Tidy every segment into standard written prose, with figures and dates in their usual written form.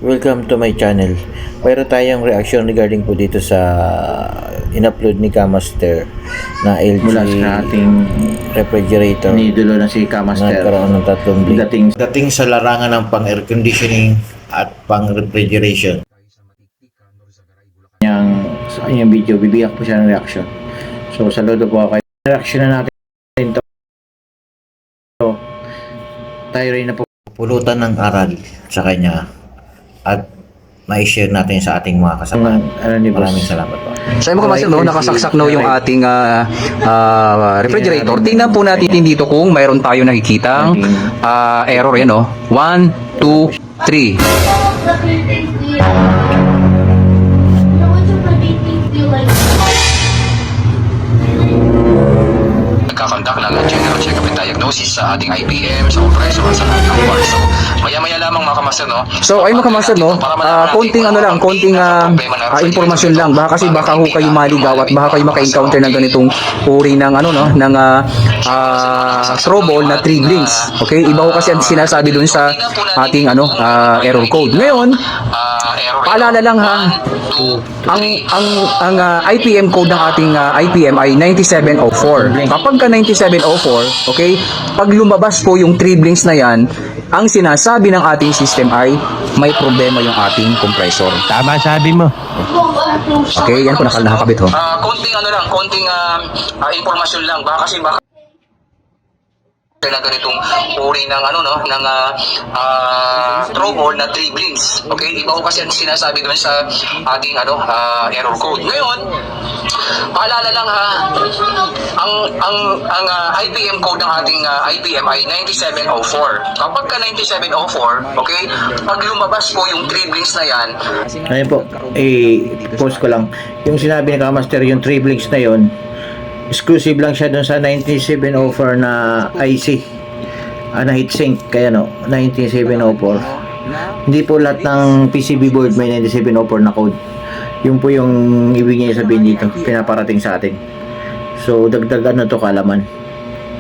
welcome to my channel. Mayroon tayong reaction regarding po dito sa in-upload ni Kamaster na LG Mula sa ating refrigerator. Idolo na si Kamaster. Nagkaroon ng tatlong blink. Dating sa larangan ng pang-air conditioning at pang-refrigeration. Sa kanyang video, bibigyan ko siya ng reaction. So, saludo po kayo. Reaction na natin ito. Tayo rin na po pulutan ng aral sa kanya at ma-share natin sa ating mga kasama. Maraming salamat po. Sa mga kamaster, no, nakasaksak no yung ating refrigerator. Tingnan po natin dito kung mayroon tayo nakikitang error yan, no. 1, 2, 3. Nagkakandak ng general check-up and diagnosis sa ating IPM, sa compressor, sa lahat ng parts. So, maya-maya lamang mga kamaster, no? So, ay mga kamaster, no? Konting informasyon lang. Baka kasi baka ho kayo maligaw at baka kayo maka-encounter ng ganitong uri ng ng trouble na 3 blinks. Okay? Iba ho kasi ang sinasabi doon sa ating error code. Ngayon, paalala lang ha, ang IPM code ng ating IPM ay 9704. Kapag ka 9704, okay, pag lumabas po yung 3 blinks na yan, ang sinasabi ng ating system ay may problema yung ating compressor. Tama sabi mo. Okay, yan po nakakabit ho. Konting impormasyon lang. Baka kasi na ganitong uri ng trouble na 3 blinks. Okay, iba ko kasi ang sinasabi doon sa ating error code. Ngayon, paalala lang ha, ang IPM code ng ating IPM ay 9704. Kapag ka 9704, okay, pag lumabas po yung 3 blinks na yan, ayun po, post ko lang yung sinabi ni Kamaster, yung 3 blinks na yon, exclusive lang siya dun sa 9704 na IC na heatsink, kaya 9704. Hindi po lahat ng PCB board may 9704 na code. Yun po yung ibig niya sabihin dito, pinaparating sa atin. So dagdag to kalaman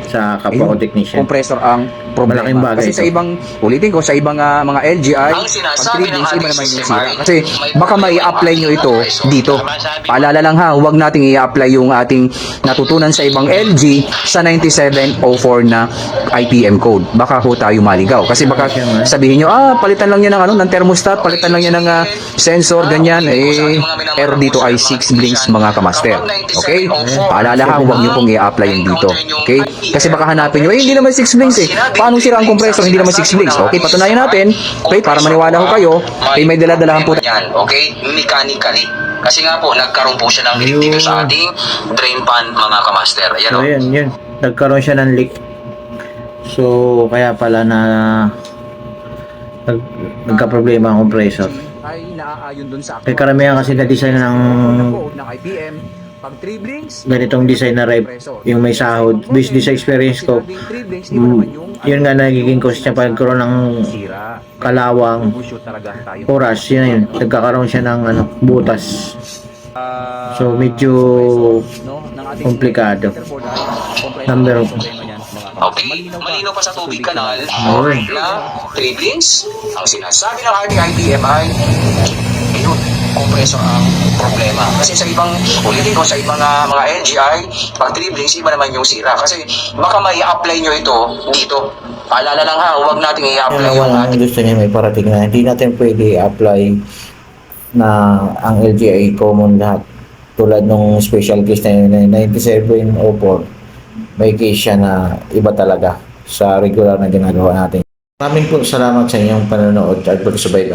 sa kapwa ko technician. Compressor ang problema. Malaking bagay kasi ito. sa ibang, ulitin ko, sa ibang mga LGI, pag 3 blinks, iba naman yung sira. Kasi baka mai-apply nyo ito dito. Paalala lang ha, huwag nating i-apply yung ating natutunan sa ibang LG sa 9704 na IPM code. Baka ho tayo maligaw. Kasi baka sabihin nyo, palitan lang yan ng thermostat, palitan lang yan ng sensor, ganyan. Error dito ay 6 blinks mga kamaster. Okay? Paalala ha, huwag nyo pong i-apply yung dito. Okay? Kasi baka hanapin nyo, hindi naman 6 blinks eh. Paano sira ang compressor? Hindi naman 6 blinks. Okay, patunayan natin. Okay, para maniwala ko kayo, may dala-dalahan po. Okay, mechanically. Kasi nga po, nagkaroon po siya ng leak dito sa ating drain pan mga kamaster. Ayan so, yun. Nagkaroon siya ng leak. So, kaya pala na nagka-problema ang compressor. Ay naaayon dun sa Kaya karamihan kasi na-design ng IPM. Pag 3 blinks, ganitong design na rep, yung may sahod. Based sa experience ko, yun nga nagiging cause niya pagkaroon ng kalawang oras, yun. Nagkakaroon siya ng butas. So medyo komplikado. Number of okay, malinaw pa sa tubig kanal na 3 blinks. Ang sinasabi ng ating IPM ay compressor ang problema. Kasi sa ibang, ulitin ko, sa ibang mga LGI, pag 3 blinks, iba naman yung sira. Kasi baka may i-apply nyo ito dito. Paalala lang ha, huwag natin i-apply yung ating. Gusto niya may parating na hindi natin pwede i-apply na ang LGI common lahat. Tulad nung special case na 9704, may case siya na iba talaga sa regular na ginagawa natin. Maraming po salamat sa inyong panonood at pagsubaybay.